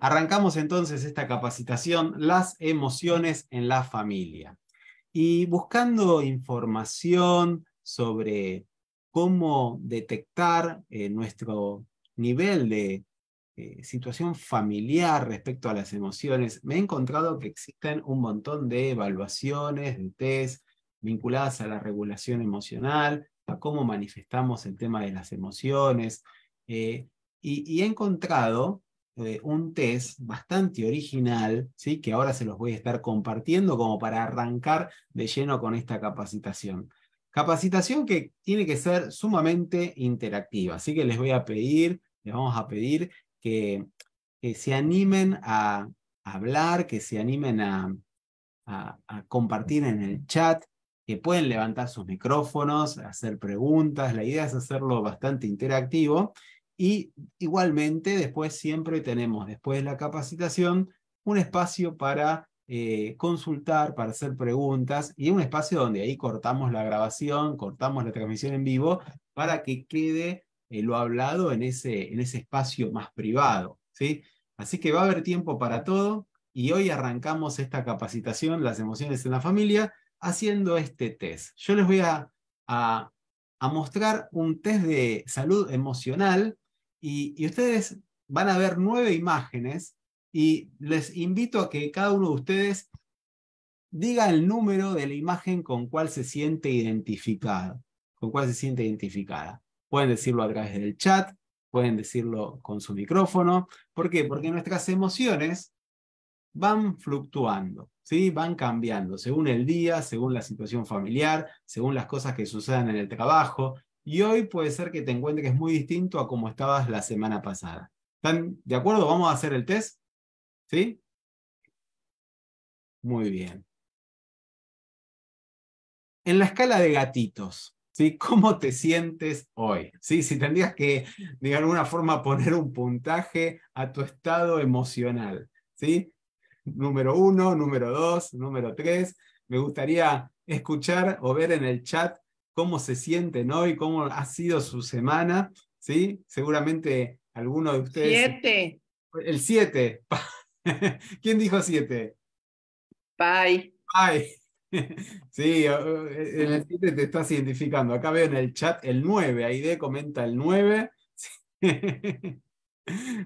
Arrancamos entonces esta capacitación, las emociones en la familia. Y buscando información sobre cómo detectar nuestro nivel de situación familiar respecto a las emociones, me he encontrado que existen un montón de evaluaciones, de test vinculadas a la regulación emocional, a cómo manifestamos el tema de las emociones, eh, y he encontrado un test bastante original, ¿sí? Que ahora se los voy a estar compartiendo como para arrancar de lleno con esta capacitación. Capacitación que tiene que ser sumamente interactiva, así que les vamos a pedir que, que se animen a hablar, que se animen a compartir en el chat, que pueden levantar sus micrófonos, hacer preguntas. La idea es hacerlo bastante interactivo. Y igualmente después siempre tenemos, después de la capacitación, un espacio para consultar, para hacer preguntas, y un espacio donde ahí cortamos la grabación, cortamos la transmisión en vivo, para que quede lo hablado en ese espacio más privado, ¿sí? Así que va a haber tiempo para todo. Y hoy arrancamos esta capacitación, las emociones en la familia, haciendo este test. Yo les voy a, a mostrar un test de salud emocional y ustedes van a ver 9 imágenes y les invito a que cada uno de ustedes diga el número de la imagen con cuál se siente identificado, con cuál se siente identificada. Pueden decirlo a través del chat, pueden decirlo con su micrófono. ¿Por qué? Porque nuestras emociones van fluctuando, ¿sí? Van cambiando según el día, según la situación familiar, según las cosas que sucedan en el trabajo. Y hoy puede ser que te encuentres muy distinto a como estabas la semana pasada. ¿Están de acuerdo? ¿Vamos a hacer el test? ¿Sí? Muy bien. En la escala de gatitos, ¿sí? ¿Cómo te sientes hoy? ¿Sí? Si tendrías que, de alguna forma, poner un puntaje a tu estado emocional, ¿sí? Número 1, número 2, número 3. Me gustaría escuchar o ver en el chat cómo se sienten hoy, cómo ha sido su semana, ¿sí? Seguramente alguno de ustedes... 7. El 7. ¿Quién dijo 7? Bye. Ay, sí, en el 7 te estás identificando. Acá veo en el chat el 9. Aide comenta el 9.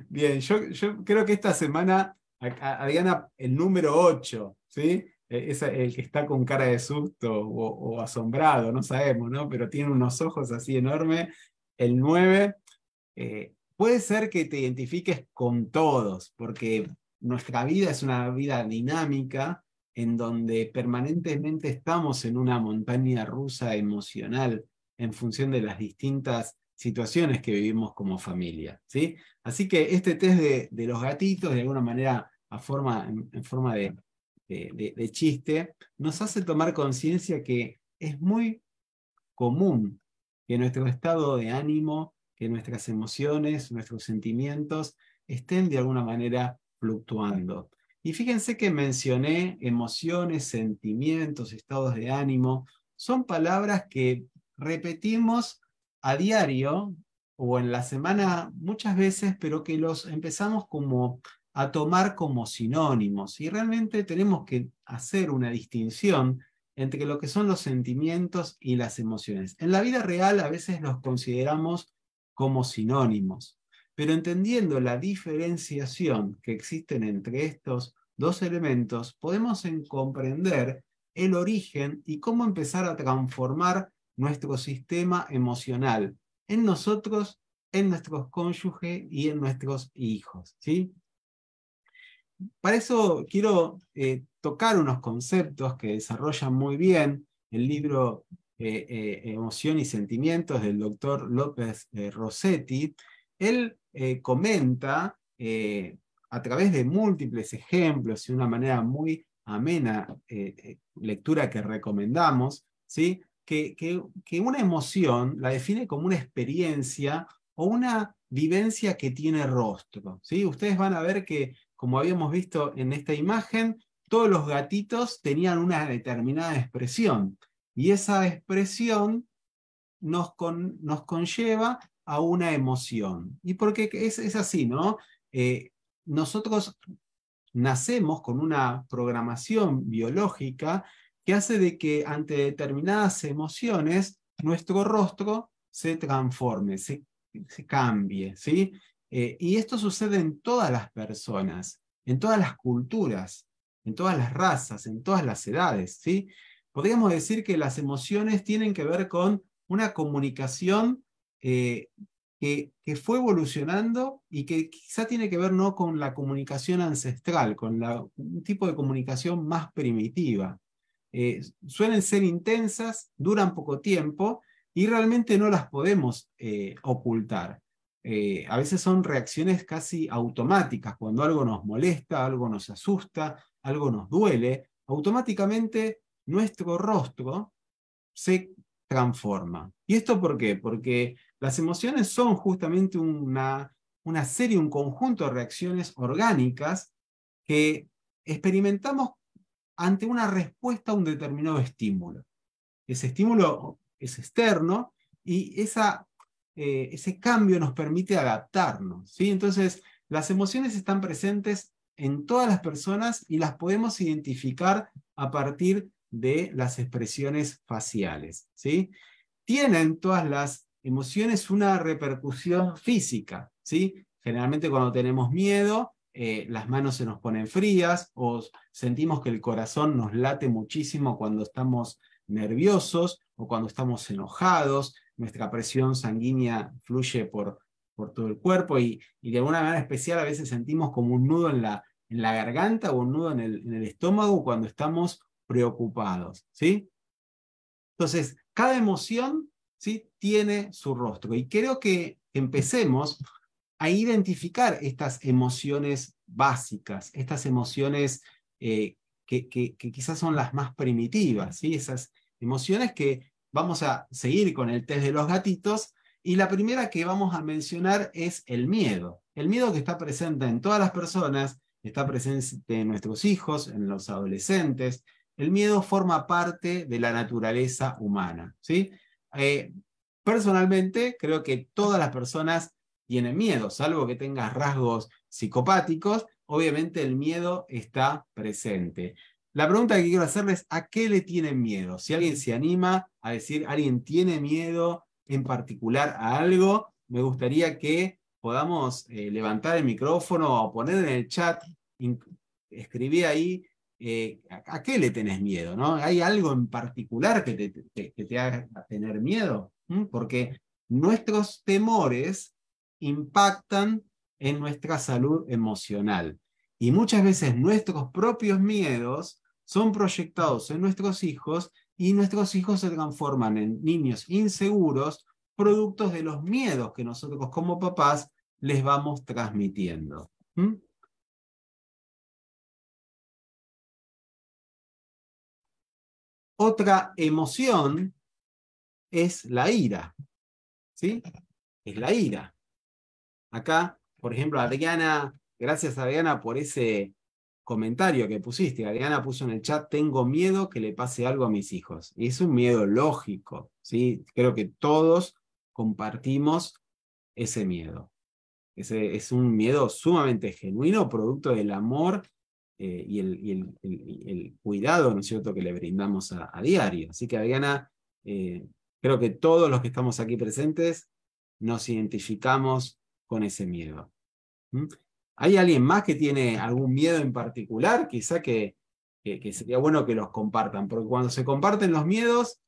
Bien, yo creo que esta semana a Diana el número 8, ¿sí? Es el que está con cara de susto o asombrado, no sabemos, ¿no? Pero tiene unos ojos así enormes. El 9, puede ser que te identifiques con todos, porque nuestra vida es una vida dinámica en donde permanentemente estamos en una montaña rusa emocional en función de las distintas situaciones que vivimos como familia, ¿sí? Así que este test de los gatitos, de alguna manera en forma de chiste, nos hace tomar conciencia que es muy común que nuestro estado de ánimo, que nuestras emociones, nuestros sentimientos estén de alguna manera fluctuando. Y fíjense que mencioné emociones, sentimientos, estados de ánimo, son palabras que repetimos a diario o en la semana muchas veces, pero que los empezamos como a tomar como sinónimos. Y realmente tenemos que hacer una distinción entre lo que son los sentimientos y las emociones. En la vida real a veces los consideramos como sinónimos, pero entendiendo la diferenciación que existen entre estos dos elementos, podemos comprender el origen y cómo empezar a transformar nuestro sistema emocional en nosotros, en nuestros cónyuges y en nuestros hijos, ¿sí? Para eso quiero tocar unos conceptos que desarrollan muy bien el libro Emoción y Sentimientos del doctor López Rossetti. Él comenta a través de múltiples ejemplos y una manera muy amena, lectura que recomendamos, ¿sí? Que una emoción la define como una experiencia o una vivencia que tiene rostro, ¿sí? Ustedes van a ver que, como habíamos visto en esta imagen, todos los gatitos tenían una determinada expresión y esa expresión nos conlleva a una emoción. Y porque es así, ¿no? nosotros nacemos con una programación biológica que hace de que ante determinadas emociones nuestro rostro se transforme, se cambie, ¿sí? Y esto sucede en todas las personas, en todas las culturas, en todas las razas, en todas las edades, ¿sí? Podríamos decir que las emociones tienen que ver con una comunicación eh, que fue evolucionando y que quizá tiene que ver no con la comunicación ancestral, con un tipo de comunicación más primitiva. Suelen ser intensas, duran poco tiempo y realmente no las podemos ocultar. A veces son reacciones casi automáticas. Cuando algo nos molesta, algo nos asusta, algo nos duele, automáticamente nuestro rostro se transforma. ¿Y esto por qué? Porque las emociones son justamente una serie, un conjunto de reacciones orgánicas que experimentamos ante una respuesta a un determinado estímulo. Ese estímulo es externo y ese cambio nos permite adaptarnos, ¿sí? Entonces, las emociones están presentes en todas las personas y las podemos identificar a partir de las expresiones faciales, ¿sí? Tienen todas las emociones una repercusión física, ¿sí? Generalmente cuando tenemos miedo, las manos se nos ponen frías o sentimos que el corazón nos late muchísimo cuando estamos nerviosos o cuando estamos enojados, nuestra presión sanguínea fluye por todo el cuerpo y de alguna manera especial a veces sentimos como un nudo en la garganta o un nudo en el estómago cuando estamos preocupados, ¿sí? Entonces, cada emoción, ¿sí?, tiene su rostro. Y creo que empecemos a identificar estas emociones básicas, estas emociones que quizás son las más primitivas, ¿sí? Esas emociones que vamos a seguir con el test de los gatitos. Y la primera que vamos a mencionar es el miedo. El miedo que está presente en todas las personas, está presente en nuestros hijos, en los adolescentes. El miedo forma parte de la naturaleza humana, ¿sí? Eh, Personalmente, creo que todas las personas tienen miedo, salvo que tengas rasgos psicopáticos, obviamente el miedo está presente. La pregunta que quiero hacerles, ¿a qué le tienen miedo? Si alguien se anima a decir, alguien tiene miedo en particular a algo, me gustaría que podamos levantar el micrófono o poner en el chat, escribí ahí ¿a qué le tenés miedo? ¿No? ¿Hay algo en particular que te haga tener miedo? Porque nuestros temores impactan en nuestra salud emocional. Y muchas veces nuestros propios miedos son proyectados en nuestros hijos y nuestros hijos se transforman en niños inseguros, productos de los miedos que nosotros como papás les vamos transmitiendo. Otra emoción es la ira, ¿sí? Es la ira. Acá, por ejemplo, Adriana, gracias Adriana por ese comentario que pusiste. Adriana puso en el chat, tengo miedo que le pase algo a mis hijos. Y es un miedo lógico, ¿sí? Creo que todos compartimos ese miedo. Es un miedo sumamente genuino, producto del amor y el cuidado, ¿no es cierto?, que le brindamos a diario. Así que, Adriana, creo que todos los que estamos aquí presentes nos identificamos con ese miedo. ¿Mm? ¿Hay alguien más que tiene algún miedo en particular? Quizá que sería bueno que los compartan, porque cuando se comparten los miedos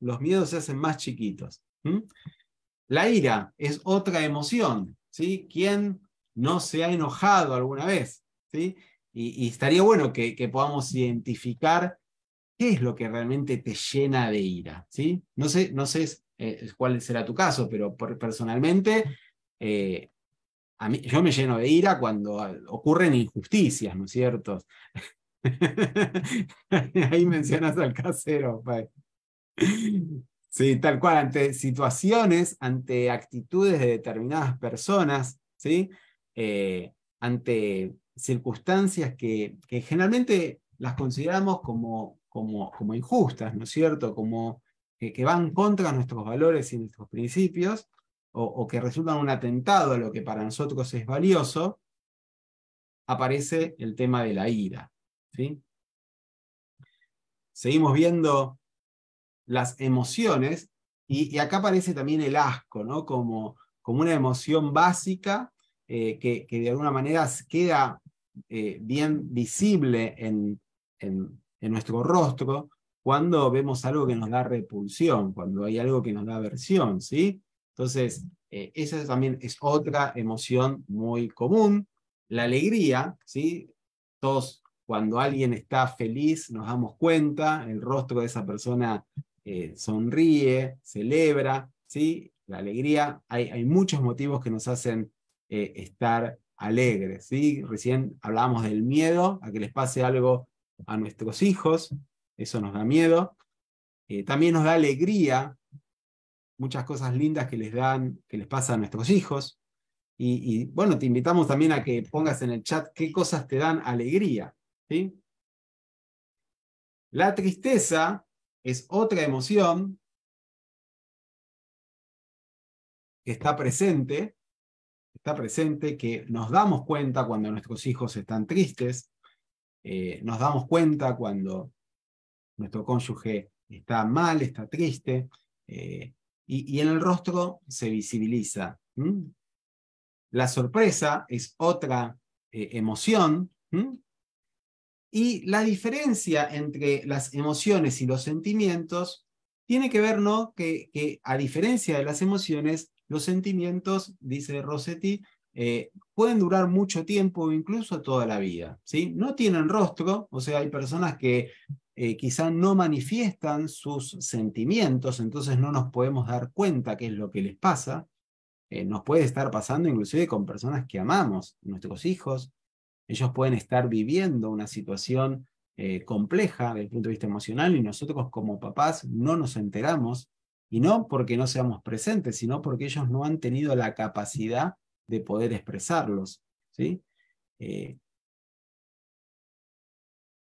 se hacen más chiquitos. ¿Mm? La ira es otra emoción, ¿sí? ¿Quién no se ha enojado alguna vez? ¿Sí? Y estaría bueno que podamos identificar qué es lo que realmente te llena de ira, ¿sí? No sé cuál será tu caso, pero personalmente eh, yo me lleno de ira cuando ocurren injusticias, ¿no es cierto? Ahí mencionas al casero, Pai. Sí, tal cual, ante situaciones, ante actitudes de determinadas personas, ¿sí? Ante circunstancias que generalmente las consideramos como injustas, ¿no es cierto? Como que van contra nuestros valores y nuestros principios, o que resultan un atentado a lo que para nosotros es valioso. aparece el tema de la ira, ¿sí? Seguimos viendo las emociones, y acá aparece también el asco, ¿no? Como una emoción básica que de alguna manera queda bien visible en nuestro rostro cuando vemos algo que nos da repulsión, cuando hay algo que nos da aversión, ¿sí? Entonces, esa también es otra emoción muy común. La alegría, ¿sí? Todos, cuando alguien está feliz, nos damos cuenta, el rostro de esa persona sonríe, celebra, ¿sí? La alegría, hay muchos motivos que nos hacen estar alegres, ¿sí? Recién hablábamos del miedo a que les pase algo a nuestros hijos, eso nos da miedo. También nos da alegría, muchas cosas lindas que les pasa a nuestros hijos. Bueno, te invitamos también a que pongas en el chat qué cosas te dan alegría, ¿sí? La tristeza es otra emoción que está presente, que nos damos cuenta cuando nuestros hijos están tristes, nos damos cuenta cuando nuestro cónyuge está mal, está triste, y en el rostro se visibiliza. La sorpresa es otra emoción, y la diferencia entre las emociones y los sentimientos tiene que ver, ¿no? Que a diferencia de las emociones, los sentimientos, dice Rossetti, pueden durar mucho tiempo, incluso toda la vida, ¿sí? No tienen rostro, o sea, hay personas que quizá no manifiestan sus sentimientos, entonces no nos podemos dar cuenta qué es lo que les pasa. Nos puede estar pasando inclusive con personas que amamos, nuestros hijos. Ellos pueden estar viviendo una situación compleja desde el punto de vista emocional, y nosotros como papás no nos enteramos, y no porque no seamos presentes, sino porque ellos no han tenido la capacidad de poder expresarlos, ¿sí?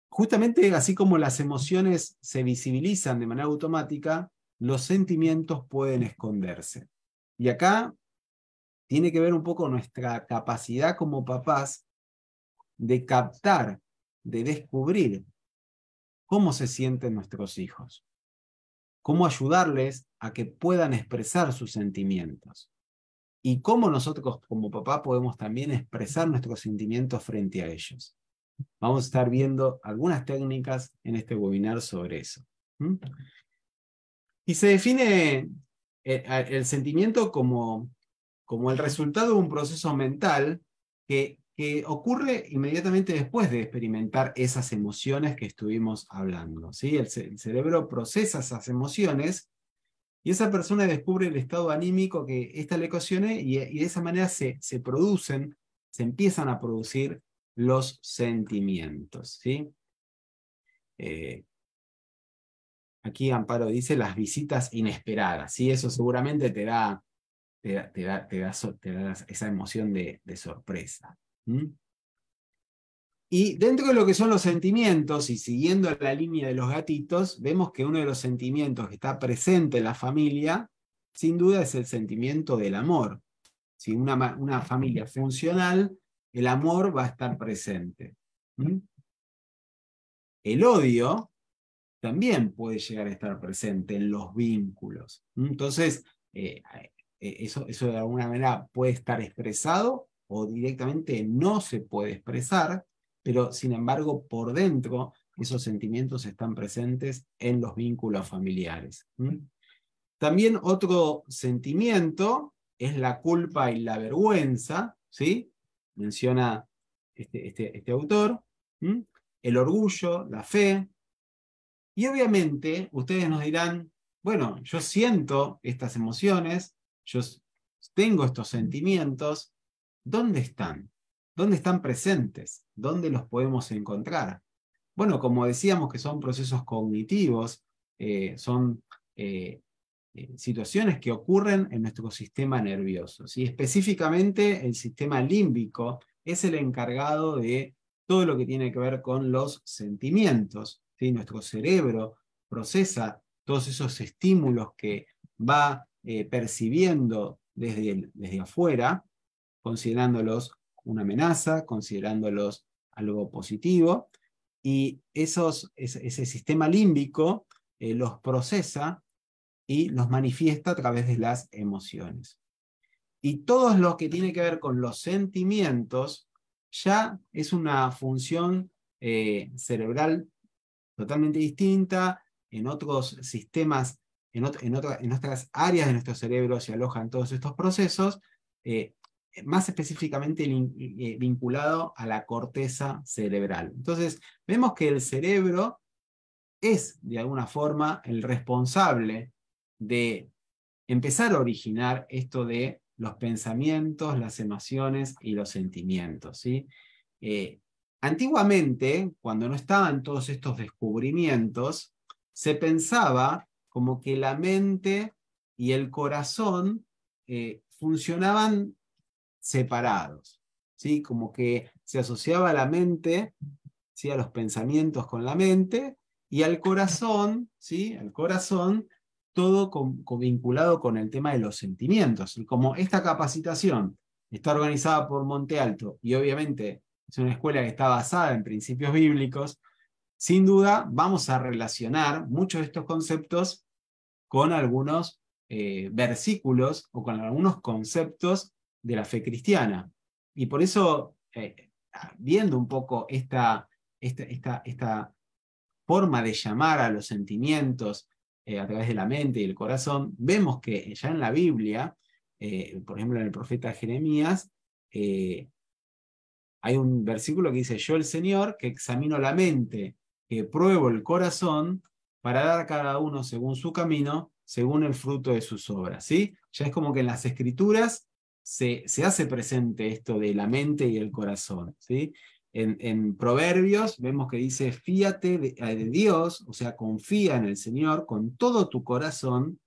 Justamente así como las emociones se visibilizan de manera automática, los sentimientos pueden esconderse. Y acá tiene que ver un poco nuestra capacidad como papás de captar, de descubrir cómo se sienten nuestros hijos, cómo ayudarles a que puedan expresar sus sentimientos, y cómo nosotros como papá podemos también expresar nuestros sentimientos frente a ellos. Vamos a estar viendo algunas técnicas en este webinar sobre eso. Y se define el sentimiento como el resultado de un proceso mental que ocurre inmediatamente después de experimentar esas emociones que estuvimos hablando, ¿sí? El cerebro procesa esas emociones, y esa persona descubre el estado anímico que ésta le ocasione, y de esa manera se empiezan a producir los sentimientos, ¿sí? Aquí Amparo dice las visitas inesperadas, ¿sí? Eso seguramente te da esa emoción de sorpresa. Y dentro de lo que son los sentimientos, y siguiendo la línea de los gatitos, vemos que uno de los sentimientos que está presente en la familia, sin duda, es el sentimiento del amor. Si una familia funcional, el amor va a estar presente. El odio también puede llegar a estar presente en los vínculos. Entonces, eso de alguna manera puede estar expresado, o directamente no se puede expresar, pero sin embargo por dentro esos sentimientos están presentes en los vínculos familiares. También otro sentimiento es la culpa y la vergüenza, ¿sí? Menciona este autor. El orgullo, la fe. Y obviamente ustedes nos dirán, bueno, yo siento estas emociones, yo tengo estos sentimientos, ¿dónde están? ¿Dónde están presentes? ¿Dónde los podemos encontrar? Bueno, como decíamos que son procesos cognitivos, son situaciones que ocurren en nuestro sistema nervioso, ¿sí? Específicamente el sistema límbico es el encargado de todo lo que tiene que ver con los sentimientos, ¿sí? Nuestro cerebro procesa todos esos estímulos que va percibiendo desde afuera, considerándolos una amenaza, considerándolos algo positivo, y ese sistema límbico los procesa y los manifiesta a través de las emociones. Y todo lo que tiene que ver con los sentimientos ya es una función cerebral totalmente distinta. En otros sistemas, en otras áreas de nuestro cerebro se alojan todos estos procesos, más específicamente vinculado a la corteza cerebral. Entonces, vemos que el cerebro es, de alguna forma, el responsable de empezar a originar esto de los pensamientos, las emociones y los sentimientos, ¿sí? Antiguamente, cuando no estaban todos estos descubrimientos, se pensaba como que la mente y el corazón funcionaban separados, ¿sí? Como que se asociaba a la mente, ¿sí? A los pensamientos con la mente, y al corazón, ¿sí? Al corazón, todo vinculado con el tema de los sentimientos. Y como esta capacitación está organizada por Monte Alto, y obviamente es una escuela que está basada en principios bíblicos, sin duda vamos a relacionar muchos de estos conceptos con algunos versículos o con algunos conceptos de la fe cristiana. Y por eso, viendo un poco esta forma de llamar a los sentimientos a través de la mente y el corazón, vemos que ya en la Biblia, por ejemplo en el profeta Jeremías, hay un versículo que dice: yo el Señor, que examino la mente, que pruebo el corazón, para dar a cada uno según su camino, según el fruto de sus obras. ¿Sí? Ya es como que en las Escrituras se hace presente esto de la mente y el corazón. ¿Sí? En Proverbios vemos que dice: fíate de Dios, o sea, confía en el Señor con todo tu corazón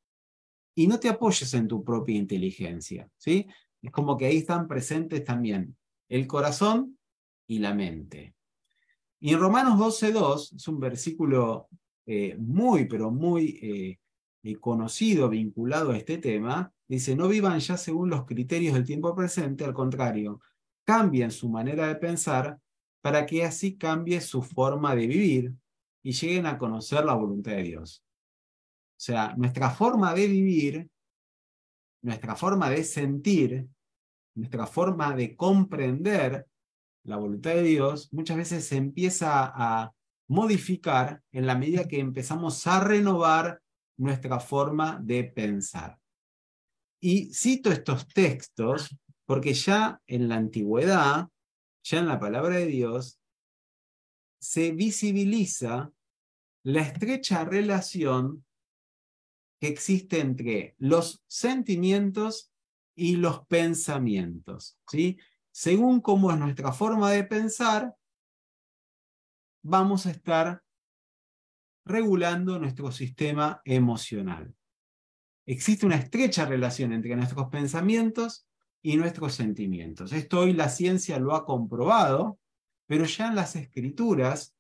y no te apoyes en tu propia inteligencia. ¿Sí? Es como que ahí están presentes también el corazón y la mente. Y en Romanos 12:2 es un versículo muy, pero muy conocido, vinculado a este tema. Dice: no vivan ya según los criterios del tiempo presente, al contrario, cambien su manera de pensar para que así cambie su forma de vivir y lleguen a conocer la voluntad de Dios. O sea, nuestra forma de vivir, nuestra forma de sentir, nuestra forma de comprender la voluntad de Dios, muchas veces se empieza a modificar en la medida que empezamos a renovar nuestra forma de pensar. Y cito estos textos porque ya en la antigüedad, ya en la palabra de Dios, se visibiliza la estrecha relación que existe entre los sentimientos y los pensamientos, ¿sí? Según cómo es nuestra forma de pensar, vamos a estar regulando nuestro sistema emocional. Existe una estrecha relación entre nuestros pensamientos y nuestros sentimientos. Esto hoy la ciencia lo ha comprobado, pero ya en las Escrituras,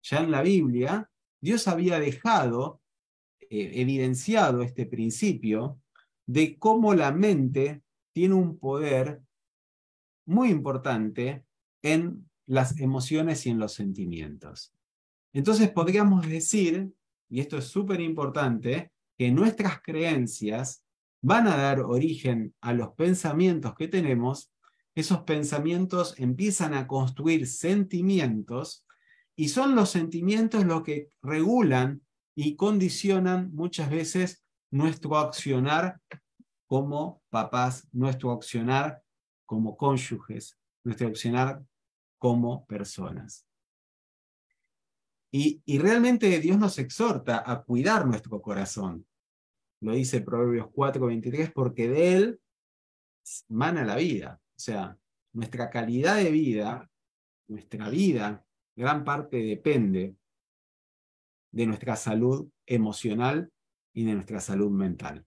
ya en la Biblia, Dios había dejado evidenciado este principio de cómo la mente tiene un poder muy importante en las emociones y en los sentimientos. Entonces podríamos decir, y esto es súper importante, que nuestras creencias van a dar origen a los pensamientos que tenemos. Esos pensamientos empiezan a construir sentimientos y son los sentimientos los que regulan y condicionan muchas veces nuestro accionar como papás, nuestro accionar como cónyuges, nuestro accionar como personas. Y realmente Dios nos exhorta a cuidar nuestro corazón. Lo dice Proverbios 4:23, porque de él mana la vida. O sea, nuestra calidad de vida, nuestra vida, gran parte depende de nuestra salud emocional y de nuestra salud mental.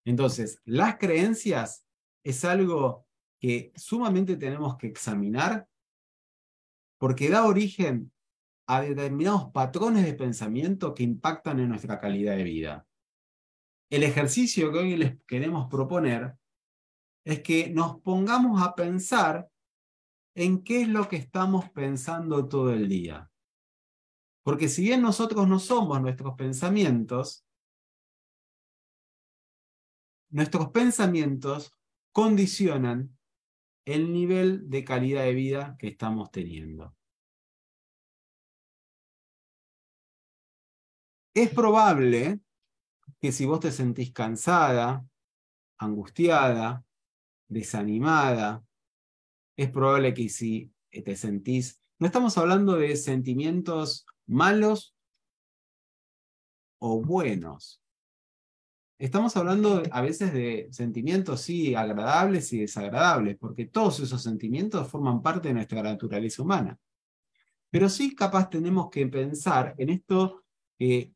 Entonces, las creencias es algo que sumamente tenemos que examinar porque da origen a determinados patrones de pensamiento que impactan en nuestra calidad de vida. El ejercicio que hoy les queremos proponer es que nos pongamos a pensar en qué es lo que estamos pensando todo el día. Porque si bien nosotros no somos nuestros pensamientos condicionan el nivel de calidad de vida que estamos teniendo. Es probable que si vos te sentís cansada, angustiada, desanimada, es probable que si te sentís... No estamos hablando de sentimientos malos o buenos. Estamos hablando a veces de sentimientos, sí, agradables y desagradables, porque todos esos sentimientos forman parte de nuestra naturaleza humana. Pero sí capaz tenemos que pensar en esto que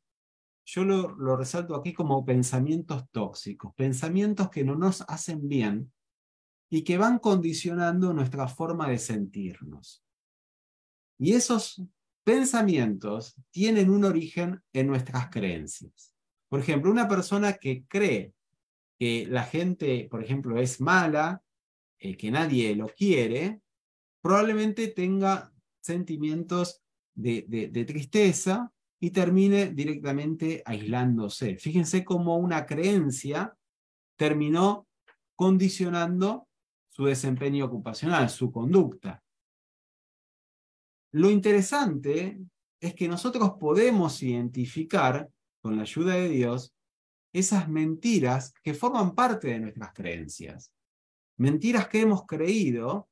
yo lo resalto aquí como pensamientos tóxicos, pensamientos que no nos hacen bien y que van condicionando nuestra forma de sentirnos. Y esos pensamientos tienen un origen en nuestras creencias. Por ejemplo, una persona que cree que la gente, por ejemplo, es mala, que nadie lo quiere, probablemente tenga sentimientos de tristeza y termine directamente aislándose. Fíjense cómo una creencia terminó condicionando su desempeño ocupacional, su conducta. Lo interesante es que nosotros podemos identificar, con la ayuda de Dios, esas mentiras que forman parte de nuestras creencias. Mentiras que hemos creído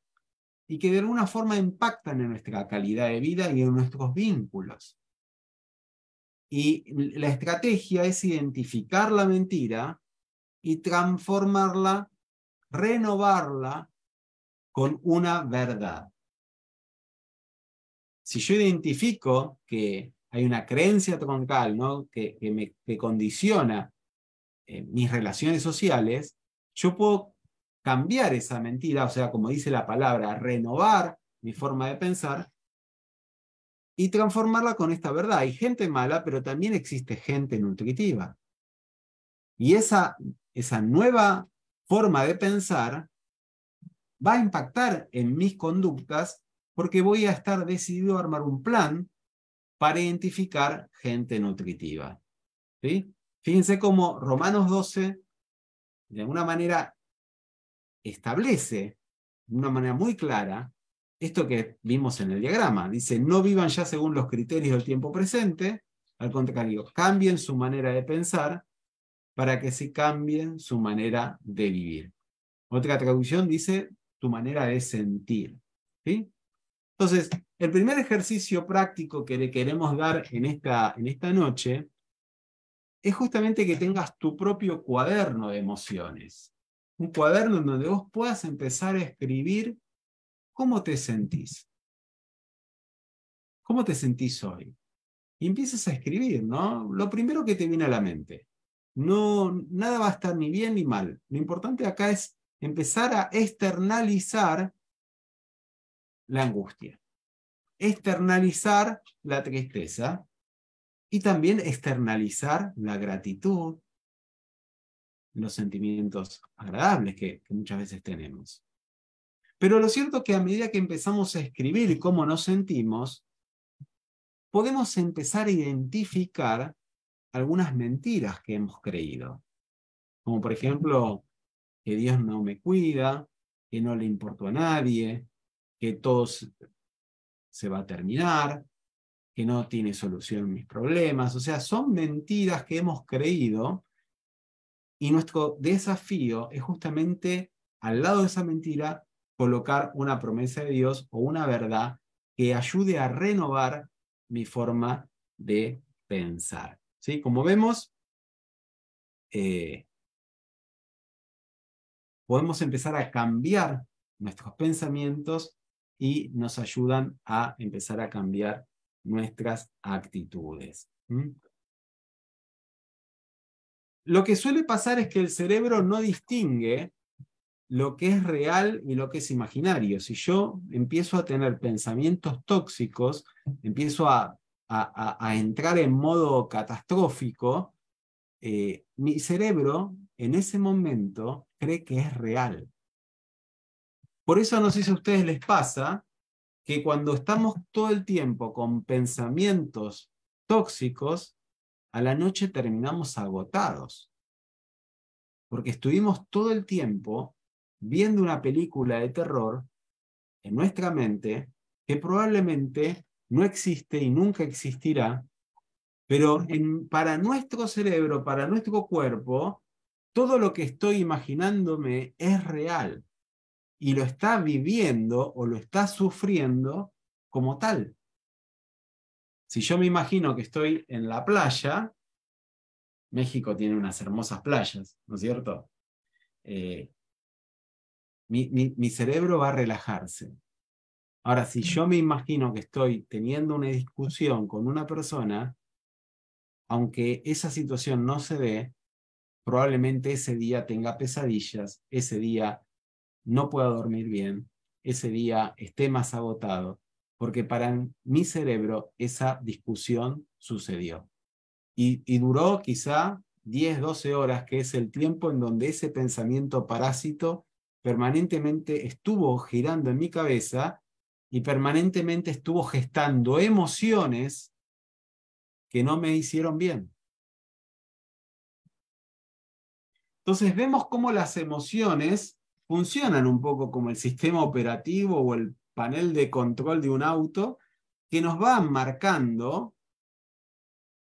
y que de alguna forma impactan en nuestra calidad de vida y en nuestros vínculos. Y la estrategia es identificar la mentira y transformarla, renovarla con una verdad. Si yo identifico que hay una creencia troncal, ¿no? que condiciona mis relaciones sociales, yo puedo cambiar esa mentira, o sea, como dice la palabra, renovar mi forma de pensar y transformarla con esta verdad. Hay gente mala, pero también existe gente nutritiva. Y esa nueva forma de pensar va a impactar en mis conductas porque voy a estar decidido a armar un plan para identificar gente nutritiva. ¿Sí? Fíjense cómo Romanos 12, de alguna manera, establece de una manera muy clara esto que vimos en el diagrama. Dice, no vivan ya según los criterios del tiempo presente, al contrario, cambien su manera de pensar para que se cambien su manera de vivir. Otra traducción dice, tu manera de sentir. ¿Sí? Entonces, el primer ejercicio práctico que le queremos dar en esta noche es justamente que tengas tu propio cuaderno de emociones. Un cuaderno en donde vos puedas empezar a escribir cómo te sentís. ¿Cómo te sentís hoy? Y empiezas a escribir, ¿no? Lo primero que te viene a la mente. No, nada va a estar ni bien ni mal. Lo importante acá es empezar a externalizar la angustia, externalizar la tristeza y también externalizar la gratitud, los sentimientos agradables que muchas veces tenemos. Pero lo cierto es que a medida que empezamos a escribir cómo nos sentimos, podemos empezar a identificar algunas mentiras que hemos creído. Como por ejemplo, que Dios no me cuida, que no le importo a nadie, que todo se va a terminar, que no tiene solución mis problemas. O sea, son mentiras que hemos creído y nuestro desafío es justamente al lado de esa mentira colocar una promesa de Dios o una verdad que ayude a renovar mi forma de pensar. ¿Sí? Como vemos, podemos empezar a cambiar nuestros pensamientos y nos ayudan a empezar a cambiar nuestras actitudes. ¿Mm? Lo que suele pasar es que el cerebro no distingue lo que es real y lo que es imaginario. Si yo empiezo a tener pensamientos tóxicos, empiezo a entrar en modo catastrófico, mi cerebro en ese momento cree que es real. Por eso no sé si a ustedes les pasa que cuando estamos todo el tiempo con pensamientos tóxicos, a la noche terminamos agotados, porque estuvimos todo el tiempo viendo una película de terror en nuestra mente que probablemente no existe y nunca existirá, pero para nuestro cerebro, para nuestro cuerpo, todo lo que estoy imaginándome es real y lo está viviendo o lo está sufriendo como tal. Si yo me imagino que estoy en la playa, México tiene unas hermosas playas, ¿no es cierto? Eh, mi cerebro va a relajarse. Ahora, si yo me imagino que estoy teniendo una discusión con una persona, aunque esa situación no se dé, probablemente ese día tenga pesadillas, ese día no pueda dormir bien, ese día esté más agotado, porque para mi cerebro esa discusión sucedió. Y duró quizá 10, 12 horas, que es el tiempo en donde ese pensamiento parásito permanentemente estuvo girando en mi cabeza y permanentemente estuvo gestando emociones que no me hicieron bien. Entonces vemos cómo las emociones funcionan un poco como el sistema operativo o el panel de control de un auto que nos van marcando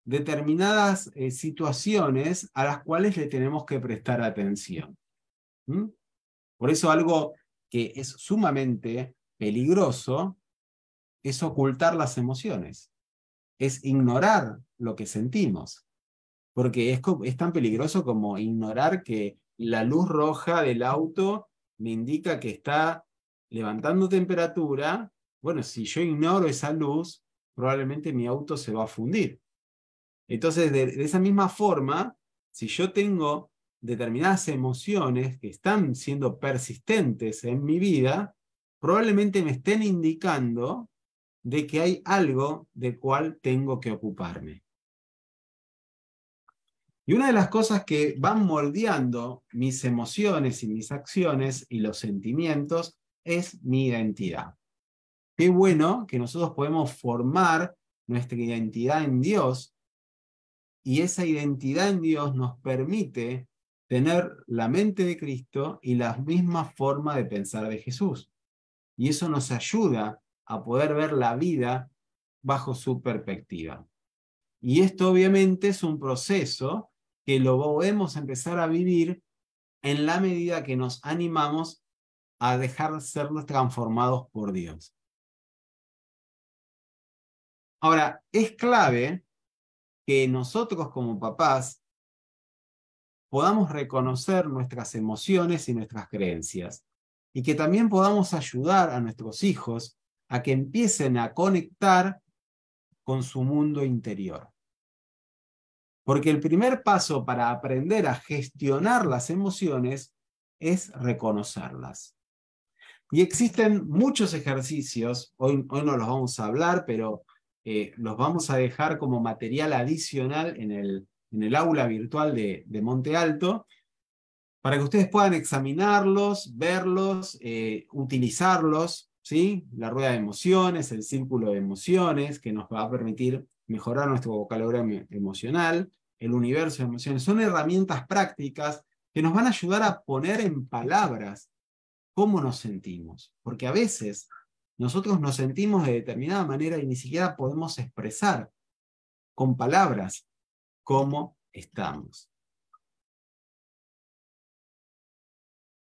determinadas situaciones a las cuales le tenemos que prestar atención. ¿Mm? Por eso algo que es sumamente peligroso es ocultar las emociones, es ignorar lo que sentimos, porque es tan peligroso como ignorar que la luz roja del auto me indica que está levantando temperatura. Bueno, si yo ignoro esa luz, probablemente mi auto se va a fundir. Entonces, de esa misma forma, si yo tengo determinadas emociones que están siendo persistentes en mi vida, probablemente me estén indicando de que hay algo de cual tengo que ocuparme. Y una de las cosas que van moldeando mis emociones y mis acciones y los sentimientos es mi identidad. Qué bueno que nosotros podemos formar nuestra identidad en Dios, y esa identidad en Dios nos permite tener la mente de Cristo y la misma forma de pensar de Jesús. Y eso nos ayuda a poder ver la vida bajo su perspectiva. Y esto obviamente es un proceso que lo podemos empezar a vivir en la medida que nos animamos a dejar de ser transformados por Dios. Ahora, es clave que nosotros como papás podamos reconocer nuestras emociones y nuestras creencias, y que también podamos ayudar a nuestros hijos a que empiecen a conectar con su mundo interior. Porque el primer paso para aprender a gestionar las emociones es reconocerlas. Y existen muchos ejercicios, hoy no los vamos a hablar, pero los vamos a dejar como material adicional en el aula virtual de Monte Alto, para que ustedes puedan examinarlos, verlos, utilizarlos, ¿sí? La rueda de emociones, el círculo de emociones, que nos va a permitir mejorar nuestro vocabulario emocional, el universo de emociones. Son herramientas prácticas que nos van a ayudar a poner en palabras cómo nos sentimos, porque a veces nosotros nos sentimos de determinada manera y ni siquiera podemos expresar con palabras cómo estamos.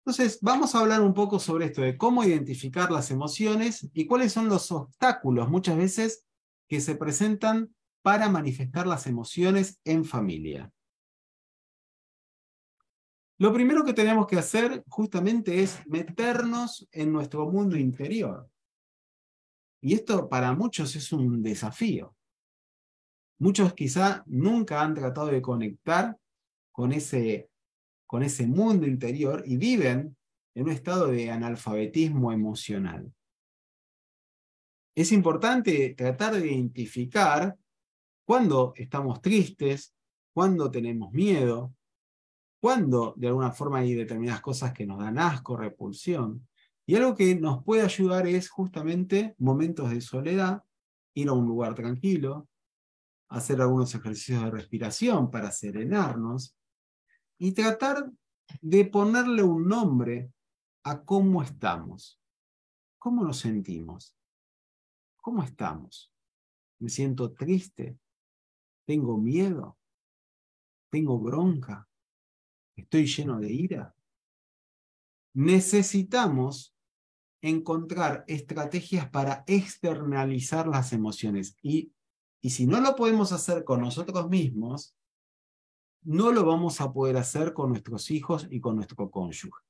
Entonces, vamos a hablar un poco sobre esto de cómo identificar las emociones y cuáles son los obstáculos muchas veces que se presentan para manifestar las emociones en familia. Lo primero que tenemos que hacer justamente es meternos en nuestro mundo interior. Y esto para muchos es un desafío. Muchos quizá nunca han tratado de conectar con ese mundo interior y viven en un estado de analfabetismo emocional. Es importante tratar de identificar cuándo estamos tristes, cuándo tenemos miedo, cuándo de alguna forma hay determinadas cosas que nos dan asco, repulsión. Y algo que nos puede ayudar es justamente momentos de soledad, ir a un lugar tranquilo, hacer algunos ejercicios de respiración para serenarnos y tratar de ponerle un nombre a cómo estamos, cómo nos sentimos, cómo estamos. Me siento triste, tengo miedo, tengo bronca, estoy lleno de ira. Necesitamos encontrar estrategias para externalizar las emociones. Y si no lo podemos hacer con nosotros mismos, no lo vamos a poder hacer con nuestros hijos y con nuestro cónyuge.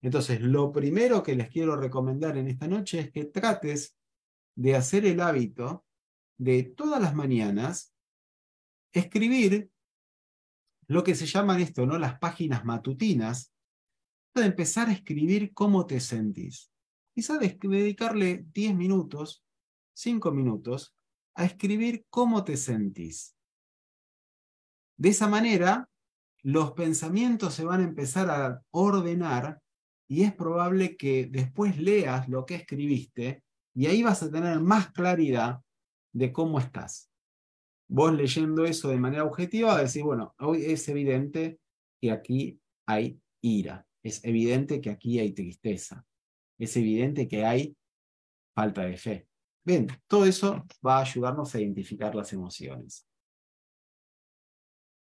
Entonces, lo primero que les quiero recomendar en esta noche es que trates de hacer el hábito de todas las mañanas escribir lo que se llaman esto, ¿no? Las páginas matutinas, de empezar a escribir cómo te sentís. Quizás dedicarle 10 minutos, 5 minutos, a escribir cómo te sentís. De esa manera, los pensamientos se van a empezar a ordenar y es probable que después leas lo que escribiste y ahí vas a tener más claridad de cómo estás. Vos leyendo eso de manera objetiva, decís, bueno, hoy es evidente que aquí hay ira, es evidente que aquí hay tristeza, es evidente que hay falta de fe. Bien, todo eso va a ayudarnos a identificar las emociones.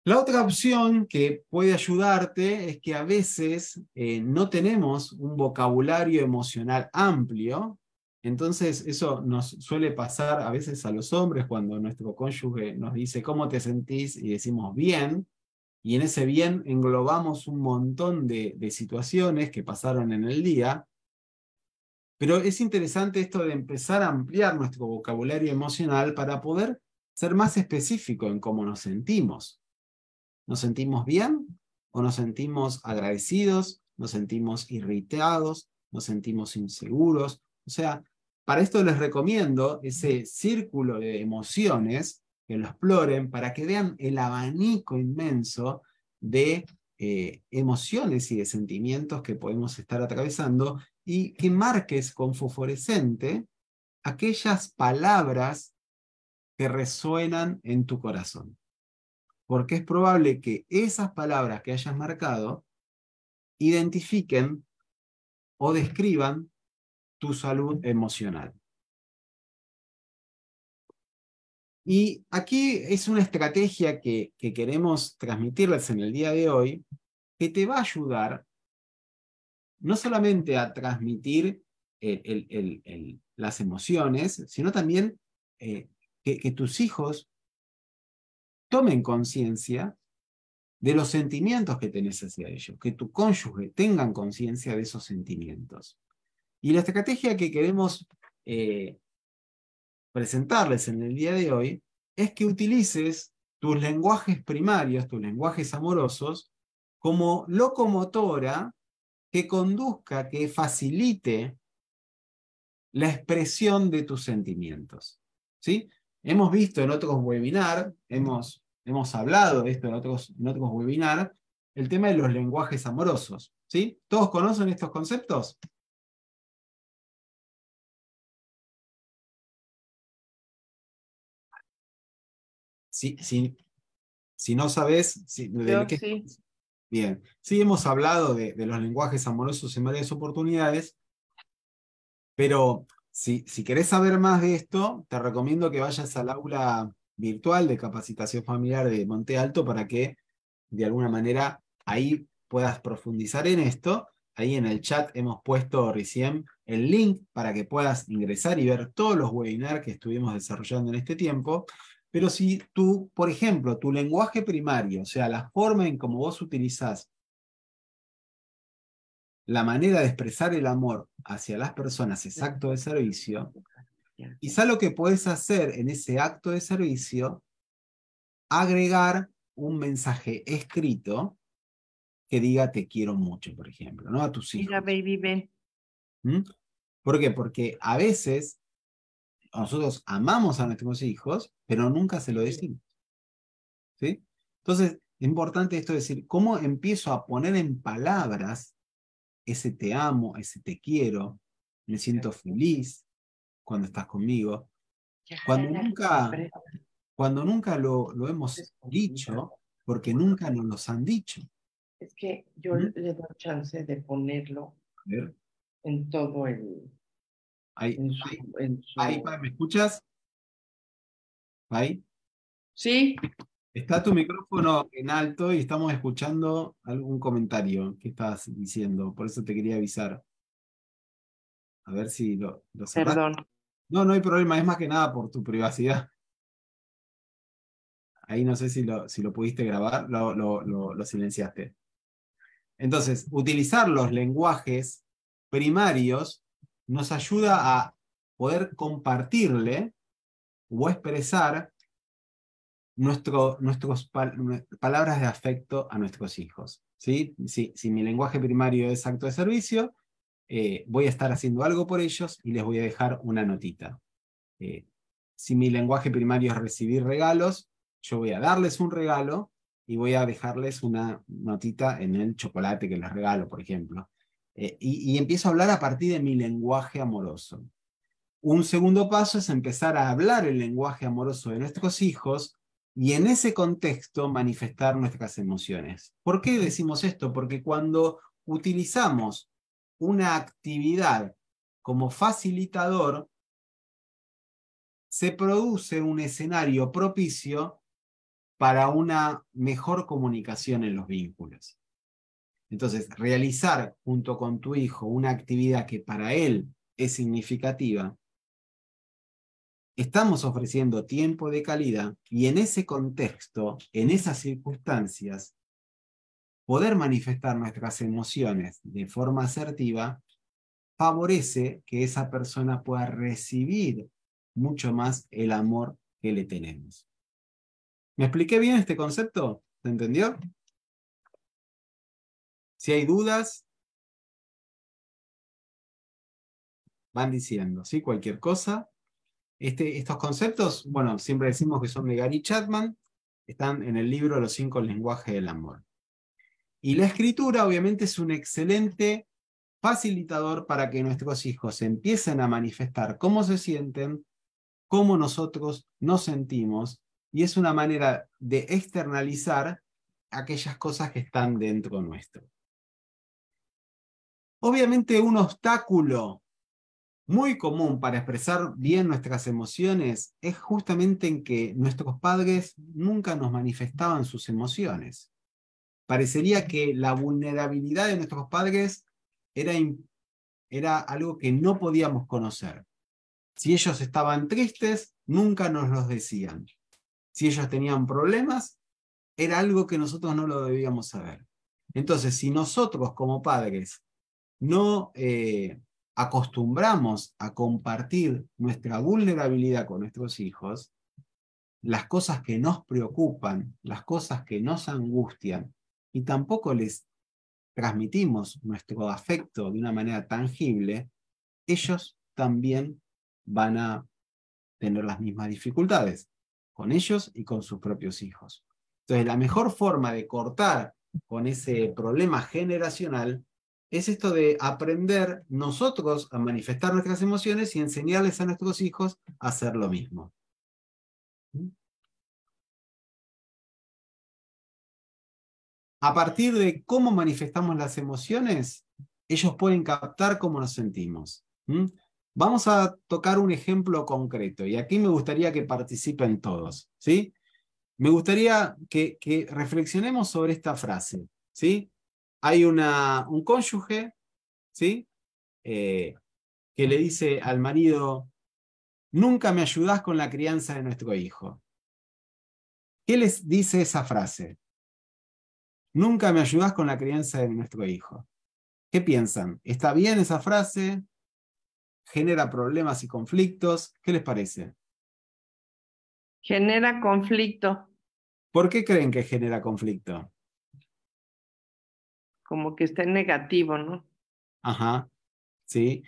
La otra opción que puede ayudarte es que a veces no tenemos un vocabulario emocional amplio, entonces eso nos suele pasar a veces a los hombres cuando nuestro cónyuge nos dice ¿cómo te sentís? Y decimos bien, y en ese bien englobamos un montón de situaciones que pasaron en el día, pero es interesante esto de empezar a ampliar nuestro vocabulario emocional para poder ser más específico en cómo nos sentimos. ¿Nos sentimos bien o nos sentimos agradecidos? ¿Nos sentimos irritados? ¿Nos sentimos inseguros? O sea, para esto les recomiendo ese círculo de emociones, que lo exploren para que vean el abanico inmenso de emociones y de sentimientos que podemos estar atravesando y que marques con fosforescente aquellas palabras que resuenan en tu corazón. Porque es probable que esas palabras que hayas marcado identifiquen o describan tu salud emocional. Y aquí es una estrategia que queremos transmitirles en el día de hoy, que te va a ayudar no solamente a transmitir las emociones, sino también que tus hijos tomen conciencia de los sentimientos que tenés hacia ellos, que tu cónyuge tengan conciencia de esos sentimientos. Y la estrategia que queremos presentarles en el día de hoy es que utilices tus lenguajes primarios, tus lenguajes amorosos, como locomotora que conduzca, que facilite la expresión de tus sentimientos. ¿Sí? Hemos visto en otros webinars, hemos hablado de esto en otros webinars, el tema de los lenguajes amorosos. ¿Sí? ¿Todos conocen estos conceptos? Si no sabes, Yo ¿de qué? sí. Bien. Sí, hemos hablado de los lenguajes amorosos en varias oportunidades, pero si querés saber más de esto, te recomiendo que vayas al aula virtual de capacitación familiar de Monte Alto para que de alguna manera ahí puedas profundizar en esto. Ahí en el chat hemos puesto recién el link para que puedas ingresar y ver todos los webinars que estuvimos desarrollando en este tiempo. Pero si tú, por ejemplo, tu lenguaje primario, o sea, la forma en cómo vos utilizás la manera de expresar el amor hacia las personas es acto de servicio, quizá lo que puedes hacer en ese acto de servicio, agregar un mensaje escrito que diga te quiero mucho, por ejemplo, ¿no? A tus Mira, hijos. baby, ven. ¿Mm? ¿Por qué? Porque a veces nosotros amamos a nuestros hijos, pero nunca se lo decimos. ¿Sí? Entonces, es importante esto de decir, ¿cómo empiezo a poner en palabras ese te amo, ese te quiero, me siento feliz cuando estás conmigo. Cuando nunca lo hemos dicho, porque nunca nos los han dicho. Es que yo ¿Mm? le doy chance de ponerlo A ver, en todo el, ahí, en su, ahí, en ahí, su. Pai, ¿me escuchas? Ahí. Sí, Está tu micrófono en alto y estamos escuchando algún comentario que estás diciendo. Por eso te quería avisar. A ver si lo cerrás. perdón. No, no hay problema. Es más que nada por tu privacidad. Ahí no sé si lo pudiste grabar, lo silenciaste. Entonces, utilizar los lenguajes primarios nos ayuda a poder compartirle o expresar nuestras palabras de afecto a nuestros hijos. ¿Sí? Si mi lenguaje primario es acto de servicio, voy a estar haciendo algo por ellos y les voy a dejar una notita. Eh, si mi lenguaje primario es recibir regalos, yo voy a darles un regalo y voy a dejarles una notita en el chocolate que les regalo, por ejemplo. Y empiezo a hablar a partir de mi lenguaje amoroso. Un segundo paso es empezar a hablar el lenguaje amoroso de nuestros hijos y en ese contexto manifestar nuestras emociones. ¿Por qué decimos esto? Porque cuando utilizamos una actividad como facilitador, se produce un escenario propicio para una mejor comunicación en los vínculos. Entonces, realizar junto con tu hijo una actividad que para él es significativa, estamos ofreciendo tiempo de calidad y en ese contexto, en esas circunstancias, poder manifestar nuestras emociones de forma asertiva favorece que esa persona pueda recibir mucho más el amor que le tenemos. ¿Me expliqué bien este concepto? ¿Se entendió? Si hay dudas, van diciendo, ¿sí? Cualquier cosa. Estos conceptos, bueno, siempre decimos que son de Gary Chapman, están en el libro Los 5 lenguajes del amor. Y la escritura, obviamente, es un excelente facilitador para que nuestros hijos empiecen a manifestar cómo se sienten, cómo nosotros nos sentimos, y es una manera de externalizar aquellas cosas que están dentro nuestro. Obviamente, un obstáculo muy común para expresar bien nuestras emociones es justamente en que nuestros padres nunca nos manifestaban sus emociones. Parecería que la vulnerabilidad de nuestros padres era algo que no podíamos conocer. Si ellos estaban tristes, nunca nos los decían. Si ellos tenían problemas, era algo que nosotros no lo debíamos saber. Entonces, si nosotros como padres no acostumbramos a compartir nuestra vulnerabilidad con nuestros hijos, las cosas que nos preocupan, las cosas que nos angustian, y tampoco les transmitimos nuestro afecto de una manera tangible, ellos también van a tener las mismas dificultades con ellos y con sus propios hijos. Entonces, la mejor forma de cortar con ese problema generacional es esto de aprender nosotros a manifestar nuestras emociones y enseñarles a nuestros hijos a hacer lo mismo. A partir de cómo manifestamos las emociones, ellos pueden captar cómo nos sentimos. Vamos a tocar un ejemplo concreto y aquí me gustaría que participen todos, ¿sí? Me gustaría que reflexionemos sobre esta frase, ¿sí? Hay un cónyuge, ¿sí? Que le dice al marido, nunca me ayudás con la crianza de nuestro hijo. ¿Qué les dice esa frase? Nunca me ayudás con la crianza de nuestro hijo. ¿Qué piensan? ¿Está bien esa frase? ¿Genera problemas y conflictos? ¿Qué les parece? Genera conflicto, ¿Por qué creen que genera conflicto? como que está en negativo, ¿no? Ajá, sí.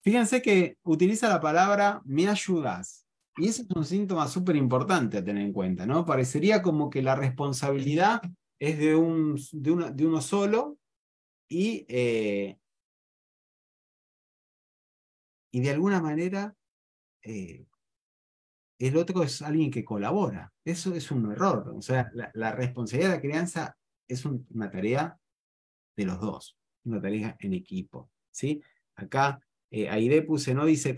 Fíjense que utiliza la palabra me ayudas. Y ese es un síntoma súper importante a tener en cuenta, ¿no? Parecería como que la responsabilidad es de uno solo y de alguna manera el otro es alguien que colabora. Eso es un error. O sea, la responsabilidad de la crianza es una tarea de los dos, una tarea en equipo, ¿sí? Acá Aide puse, no dice,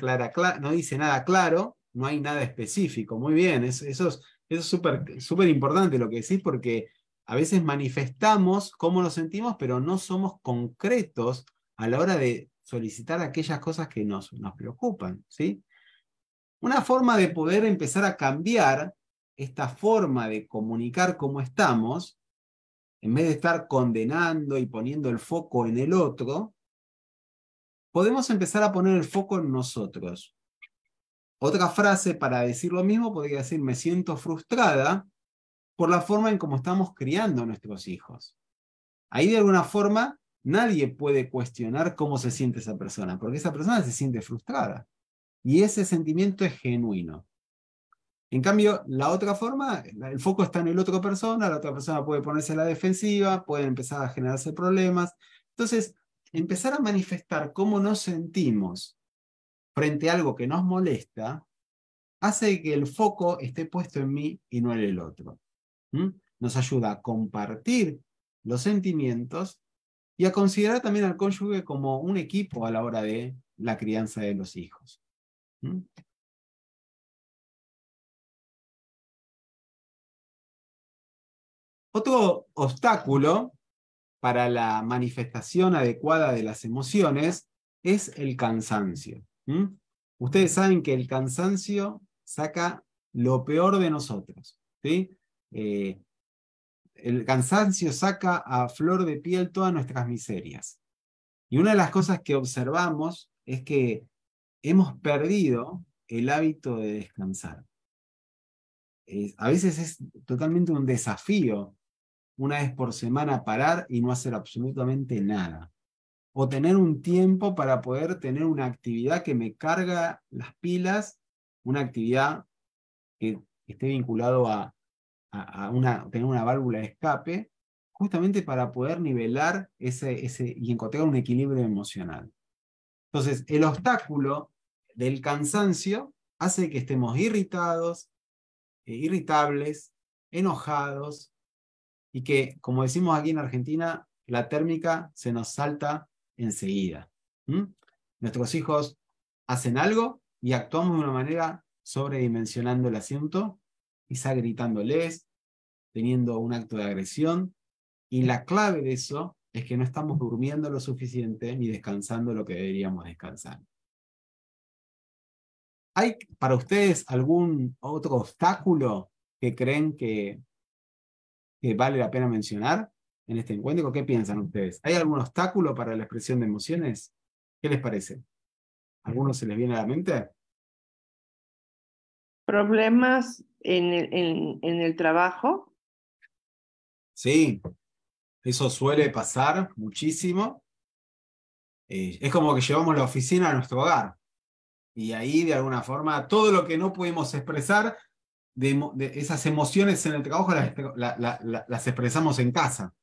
no dice nada claro, no hay nada específico. Muy bien, eso es súper importante lo que decís, porque a veces manifestamos cómo nos sentimos, pero no somos concretos a la hora de solicitar aquellas cosas que nos preocupan, ¿sí? Una forma de poder empezar a cambiar esta forma de comunicar cómo estamos, en vez de estar condenando y poniendo el foco en el otro, podemos empezar a poner el foco en nosotros. Otra frase para decir lo mismo podría decir: me siento frustrada por la forma en cómo estamos criando a nuestros hijos. Ahí de alguna forma nadie puede cuestionar cómo se siente esa persona, porque esa persona se siente frustrada. Y ese sentimiento es genuino. En cambio, la otra forma, el foco está en el otra persona, la otra persona puede ponerse a la defensiva, pueden empezar a generarse problemas. Entonces, empezar a manifestar cómo nos sentimos frente a algo que nos molesta, hace que el foco esté puesto en mí y no en el otro. Nos ayuda a compartir los sentimientos y a considerar también al cónyuge como un equipo a la hora de la crianza de los hijos. Otro obstáculo para la manifestación adecuada de las emociones es el cansancio. Ustedes saben que el cansancio saca lo peor de nosotros, ¿sí? El cansancio saca a flor de piel todas nuestras miserias. Y una de las cosas que observamos es que hemos perdido el hábito de descansar. A veces es totalmente un desafío una vez por semana parar y no hacer absolutamente nada. O tener un tiempo para poder tener una actividad que me carga las pilas, una actividad que esté vinculado a tener una válvula de escape, justamente para poder nivelar y encontrar un equilibrio emocional. Entonces, el obstáculo del cansancio hace que estemos irritados, irritables, enojados, y que, como decimos aquí en Argentina, la térmica se nos salta enseguida. Nuestros hijos hacen algo y actuamos de una manera sobredimensionando el asunto, quizá gritándoles, teniendo un acto de agresión, y la clave de eso es que no estamos durmiendo lo suficiente ni descansando lo que deberíamos descansar. ¿Hay para ustedes algún otro obstáculo que creen que vale la pena mencionar en este encuentro? ¿Qué piensan ustedes? ¿Hay algún obstáculo para la expresión de emociones? ¿Qué les parece? ¿Alguno se les viene a la mente? Problemas en el trabajo. Sí, eso suele pasar muchísimo. Es como que llevamos la oficina a nuestro hogar. Y ahí, de alguna forma, todo lo que no pudimos expresar, de esas emociones en el trabajo, las expresamos en casa.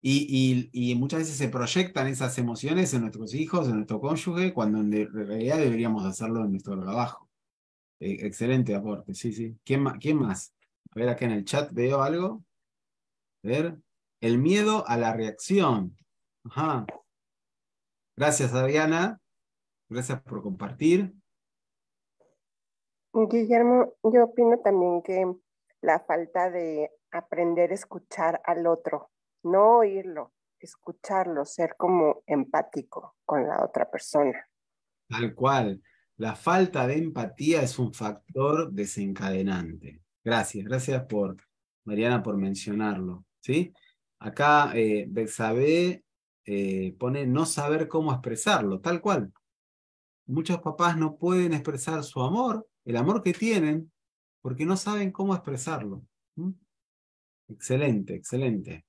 Y muchas veces se proyectan esas emociones en nuestros hijos, en nuestro cónyuge, cuando en realidad deberíamos hacerlo en nuestro trabajo. Excelente aporte, sí, sí. ¿Quién más? A ver, acá en el chat veo algo. A ver. El miedo a la reacción. Ajá. Gracias, Adriana. Gracias por compartir. Guillermo, yo opino también que la falta de aprender a escuchar al otro, no oírlo, escucharlo, ser como empático con la otra persona. Tal cual. La falta de empatía es un factor desencadenante. Gracias Mariana, por mencionarlo. ¿Sí? Acá Bexabé pone no saber cómo expresarlo, tal cual. Muchos papás no pueden expresar su amor, el amor que tienen, porque no saben cómo expresarlo. Excelente, excelente.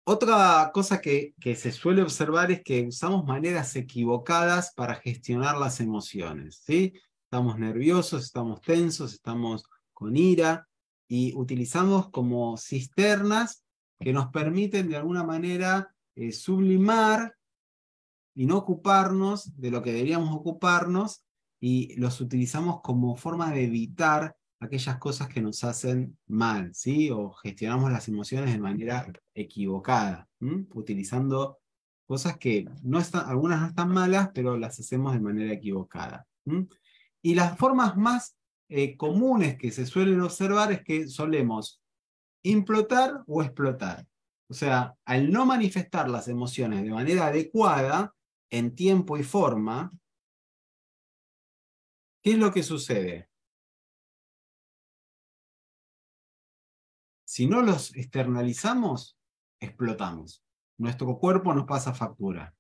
Otra cosa que se suele observar es que usamos maneras equivocadas para gestionar las emociones, ¿sí? Estamos nerviosos, estamos tensos, estamos con ira y utilizamos como cisternas que nos permiten de alguna manera sublimar y no ocuparnos de lo que deberíamos ocuparnos, y los utilizamos como forma de evitar aquellas cosas que nos hacen mal, ¿sí? O gestionamos las emociones de manera equivocada, utilizando cosas que no están, algunas no están malas, pero las hacemos de manera equivocada. Y las formas más comunes que se suelen observar es que solemos implotar o explotar. O sea, al no manifestar las emociones de manera adecuada, en tiempo y forma, ¿qué es lo que sucede? Si no los externalizamos, explotamos. Nuestro cuerpo nos pasa factura.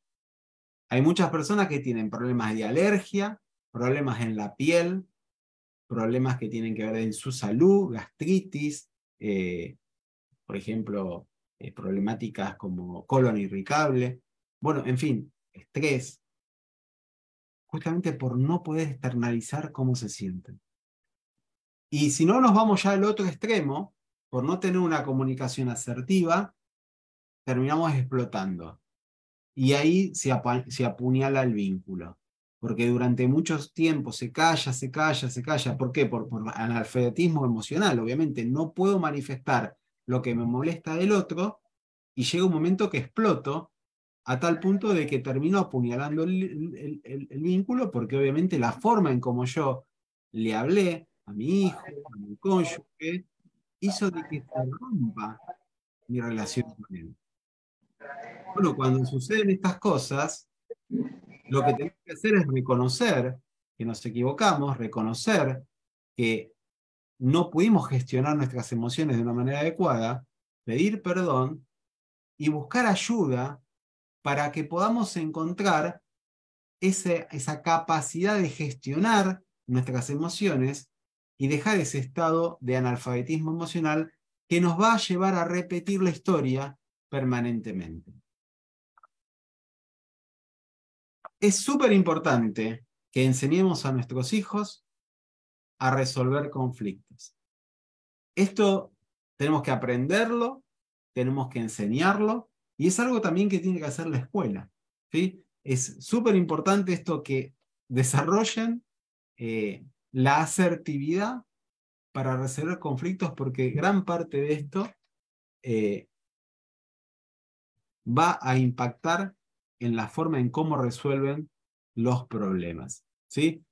Hay muchas personas que tienen problemas de alergia, problemas en la piel, problemas que tienen que ver en su salud, gastritis, por ejemplo, problemáticas como colon irritable, bueno, en fin, estrés, justamente por no poder externalizar cómo se sienten. Y si no nos vamos ya al otro extremo, por no tener una comunicación asertiva, terminamos explotando. Y ahí se apuñala el vínculo. Porque durante muchos tiempos se calla, se calla, se calla. ¿Por qué? Por analfabetismo emocional. Obviamente no puedo manifestar lo que me molesta del otro, y llega un momento que exploto a tal punto de que termino apuñalando el vínculo, porque obviamente la forma en como yo le hablé a mi hijo, a mi cónyuge, hizo de que se rompa mi relación con él. Bueno, cuando suceden estas cosas, lo que tenemos que hacer es reconocer que nos equivocamos, reconocer que no pudimos gestionar nuestras emociones de una manera adecuada, pedir perdón y buscar ayuda para que podamos encontrar esa capacidad de gestionar nuestras emociones y dejar ese estado de analfabetismo emocional que nos va a llevar a repetir la historia permanentemente. Es súper importante que enseñemos a nuestros hijos a resolver conflictos. Esto tenemos que aprenderlo, tenemos que enseñarlo, y es algo también que tiene que hacer la escuela, ¿sí? Es súper importante esto, que desarrollen la asertividad para resolver conflictos, porque gran parte de esto va a impactar en la forma en cómo resuelven los problemas, ¿sí?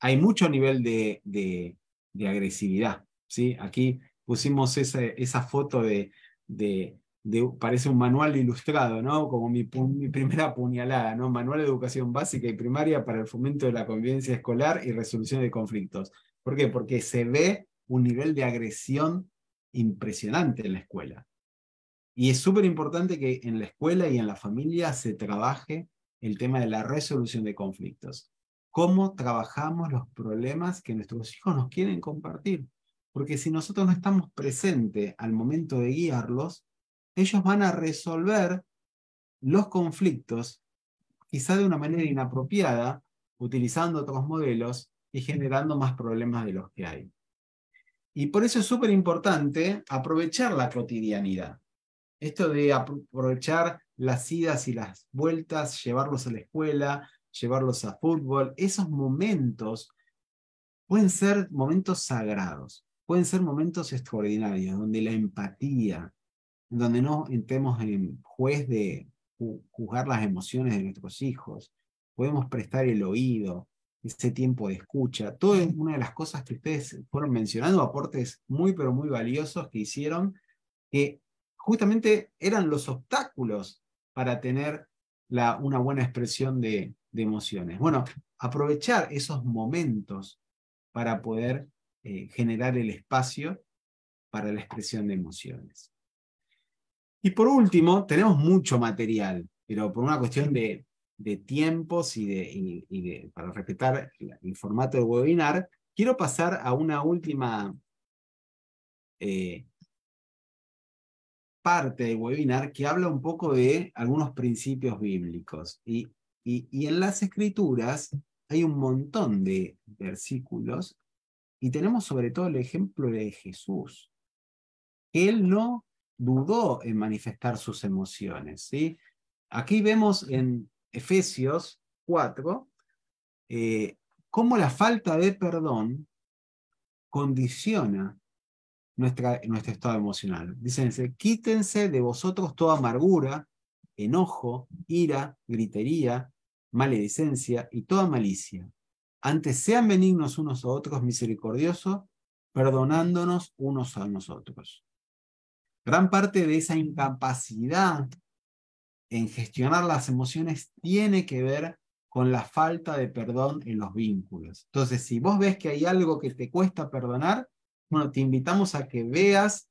Hay mucho nivel de agresividad, ¿sí? Aquí pusimos esa foto parece un manual ilustrado, ¿no? Como mi primera puñalada, ¿no? Manual de educación básica y primaria para el fomento de la convivencia escolar y resolución de conflictos. ¿Por qué? Porque se ve un nivel de agresión impresionante en la escuela. Y es súper importante que en la escuela y en la familia se trabaje el tema de la resolución de conflictos. Cómo trabajamos los problemas que nuestros hijos nos quieren compartir. Porque si nosotros no estamos presentes al momento de guiarlos, ellos van a resolver los conflictos quizá de una manera inapropiada, utilizando otros modelos y generando más problemas de los que hay. Y por eso es súper importante aprovechar la cotidianidad. Esto de aprovechar las idas y las vueltas, llevarlos a la escuela, llevarlos a fútbol, esos momentos pueden ser momentos sagrados, pueden ser momentos extraordinarios, donde la empatía, donde no entremos en juez de juzgar las emociones de nuestros hijos, podemos prestar el oído, ese tiempo de escucha, todo es una de las cosas que ustedes fueron mencionando, aportes muy pero muy valiosos que hicieron, que justamente eran los obstáculos para tener una buena expresión de emociones. Bueno, aprovechar esos momentos para poder generar el espacio para la expresión de emociones. Y por último, tenemos mucho material, pero por una cuestión de tiempos y para respetar el formato del webinar, quiero pasar a una última parte del webinar que habla un poco de algunos principios bíblicos. Y en las Escrituras hay un montón de versículos, y tenemos sobre todo el ejemplo de Jesús, que él no dudó en manifestar sus emociones, ¿sí? Aquí vemos en Efesios 4 cómo la falta de perdón condiciona nuestro estado emocional. Dicen, quítense de vosotros toda amargura, enojo, ira, gritería, maledicencia y toda malicia. Antes sean benignos unos a otros, misericordiosos, perdonándonos unos a nosotros. Gran parte de esa incapacidad en gestionar las emociones tiene que ver con la falta de perdón en los vínculos. Entonces, si vos ves que hay algo que te cuesta perdonar, bueno, te invitamos a que veas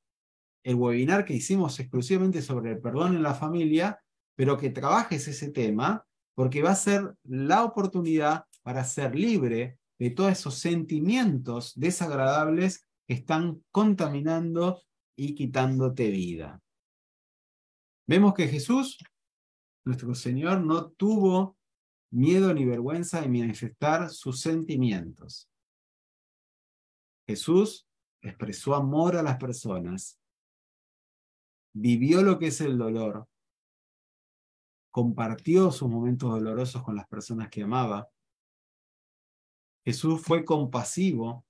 el webinar que hicimos exclusivamente sobre el perdón en la familia, pero que trabajes ese tema, porque va a ser la oportunidad para ser libre de todos esos sentimientos desagradables que están contaminando y quitándote vida. Vemos que Jesús, nuestro Señor, no tuvo miedo ni vergüenza de manifestar sus sentimientos. Jesús expresó amor a las personas, vivió lo que es el dolor, compartió sus momentos dolorosos con las personas que amaba. Jesús fue compasivo,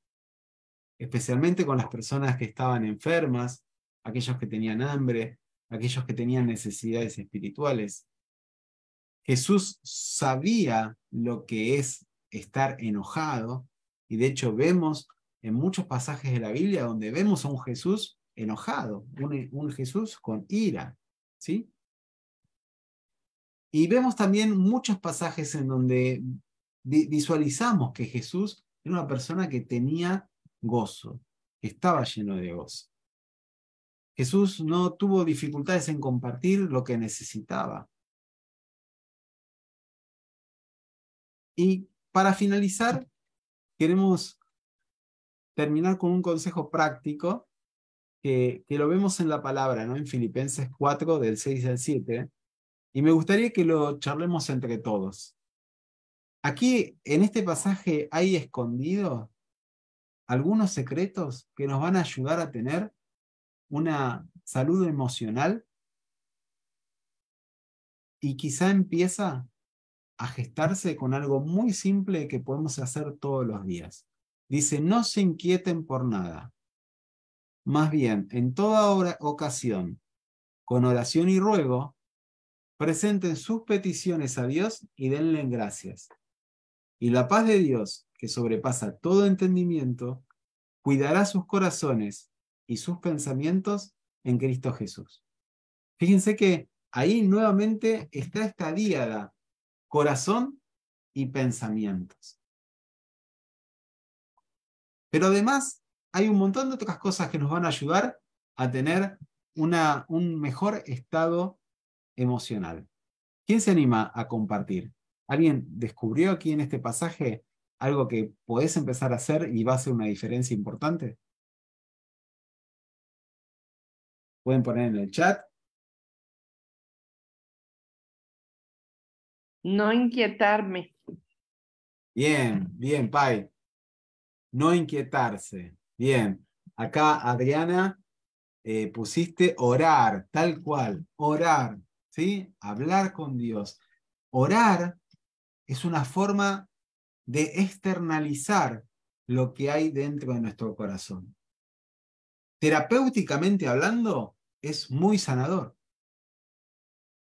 especialmente con las personas que estaban enfermas, aquellos que tenían hambre, aquellos que tenían necesidades espirituales. Jesús sabía lo que es estar enojado, y de hecho vemos en muchos pasajes de la Biblia donde vemos a un Jesús enojado, un Jesús con ira, ¿sí? Y vemos también muchos pasajes en donde visualizamos que Jesús era una persona que tenía gozo, que estaba lleno de gozo. Jesús no tuvo dificultades en compartir lo que necesitaba. Y para finalizar, queremos terminar con un consejo práctico que lo vemos en la palabra, ¿no? En Filipenses 4, del 6 al 7, y me gustaría que lo charlemos entre todos. Aquí, en este pasaje, hay escondidos algunos secretos que nos van a ayudar a tener una salud emocional y quizá empieza a gestarse con algo muy simple que podemos hacer todos los días. Dice, no se inquieten por nada. Más bien, en toda ocasión, con oración y ruego, presenten sus peticiones a Dios y denle gracias. Y la paz de Dios, que sobrepasa todo entendimiento, cuidará sus corazones y sus pensamientos en Cristo Jesús. Fíjense que ahí nuevamente está esta díada, corazón y pensamientos. Pero además hay un montón de otras cosas que nos van a ayudar a tener un mejor estado emocional. ¿Quién se anima a compartir? ¿Alguien descubrió aquí en este pasaje algo que podés empezar a hacer y va a hacer una diferencia importante? Pueden poner en el chat. No inquietarme. Bien, bien, Pai. No inquietarse. Bien. Acá, Adriana, pusiste orar, tal cual. Orar, ¿sí? Hablar con Dios. Orar es una forma de externalizar lo que hay dentro de nuestro corazón. Terapéuticamente hablando, es muy sanador.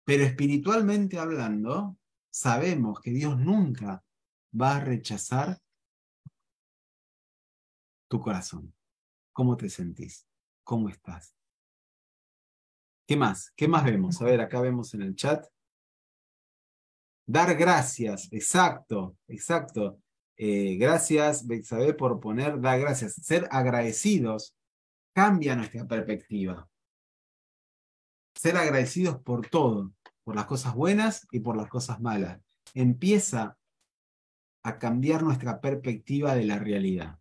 Pero espiritualmente hablando, sabemos que Dios nunca va a rechazar tu corazón. ¿Cómo te sentís? ¿Cómo estás? ¿Qué más? ¿Qué más vemos? A ver, acá vemos en el chat. Dar gracias, exacto, exacto. Gracias, Bexabé, por poner, dar gracias. Ser agradecidos cambia nuestra perspectiva. Ser agradecidos por todo, por las cosas buenas y por las cosas malas. Empieza a cambiar nuestra perspectiva de la realidad.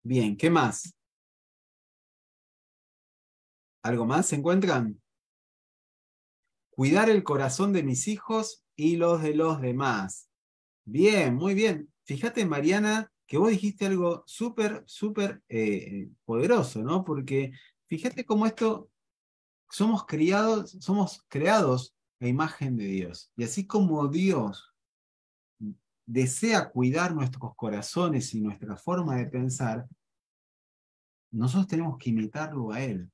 Bien, ¿qué más? ¿Algo más se encuentran? Cuidar el corazón de mis hijos y los de los demás. Bien, muy bien. Fíjate, Mariana, que vos dijiste algo súper, súper poderoso, ¿no? Porque fíjate cómo esto, somos creados a imagen de Dios. Y así como Dios desea cuidar nuestros corazones y nuestra forma de pensar, nosotros tenemos que imitarlo a Él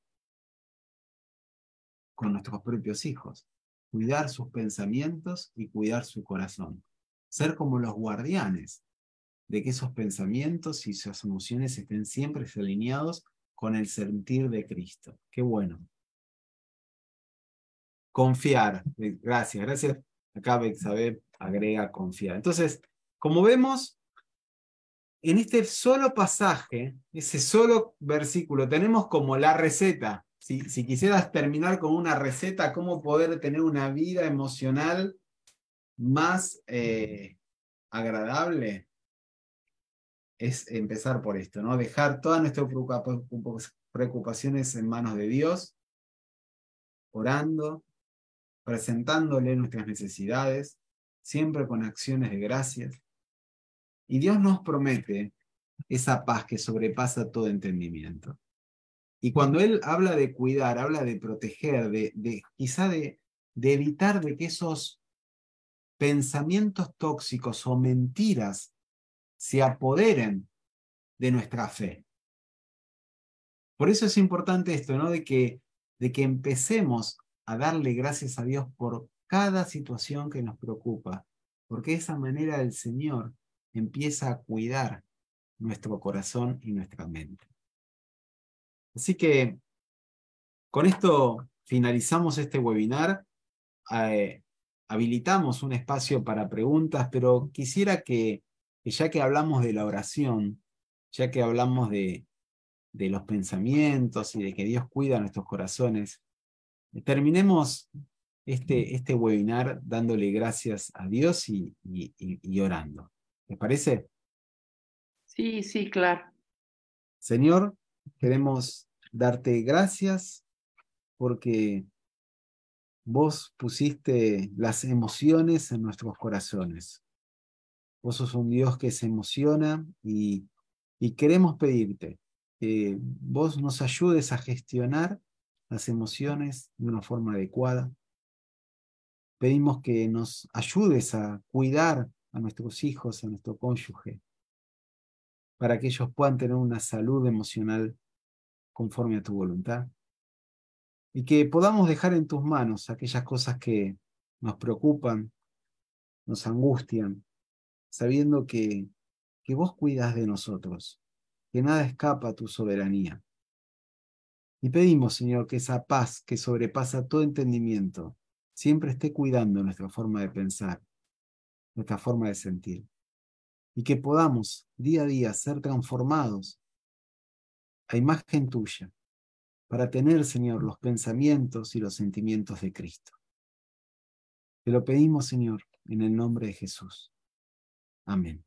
con nuestros propios hijos. Cuidar sus pensamientos y cuidar su corazón. Ser como los guardianes de que esos pensamientos y sus emociones estén siempre alineados con el sentir de Cristo. Qué bueno. Confiar. Gracias. Acá Bexabé agrega confiar. Entonces, como vemos, en este solo pasaje, ese solo versículo, tenemos como la receta. Si quisieras terminar con una receta, cómo poder tener una vida emocional más agradable, es empezar por esto, ¿no? Dejar todas nuestras preocupaciones en manos de Dios, orando, presentándole nuestras necesidades, siempre con acciones de gracias. Y Dios nos promete esa paz que sobrepasa todo entendimiento. Y cuando Él habla de cuidar, habla de proteger, quizá de evitar de que esos pensamientos tóxicos o mentiras se apoderen de nuestra fe. Por eso es importante esto, ¿no? De que empecemos a darle gracias a Dios por cada situación que nos preocupa, porque de esa manera el Señor empieza a cuidar nuestro corazón y nuestra mente. Así que con esto finalizamos este webinar. Habilitamos un espacio para preguntas, pero quisiera que ya que hablamos de la oración, ya que hablamos de los pensamientos y de que Dios cuida nuestros corazones, terminemos este webinar dándole gracias a Dios y orando. ¿Les parece? Sí, sí, claro. Señor, queremos darte gracias porque vos pusiste las emociones en nuestros corazones. Vos sos un Dios que se emociona y queremos pedirte que vos nos ayudes a gestionar las emociones de una forma adecuada. Pedimos que nos ayudes a cuidar a nuestros hijos, a nuestro cónyuge, para que ellos puedan tener una salud emocional conforme a tu voluntad. Y que podamos dejar en tus manos aquellas cosas que nos preocupan, nos angustian, sabiendo que vos cuidas de nosotros, que nada escapa a tu soberanía. Y pedimos, Señor, que esa paz que sobrepasa todo entendimiento siempre esté cuidando nuestra forma de pensar, nuestra forma de sentir, y que podamos día a día ser transformados a imagen tuya, para tener, Señor, los pensamientos y los sentimientos de Cristo. Te lo pedimos, Señor, en el nombre de Jesús. Amén.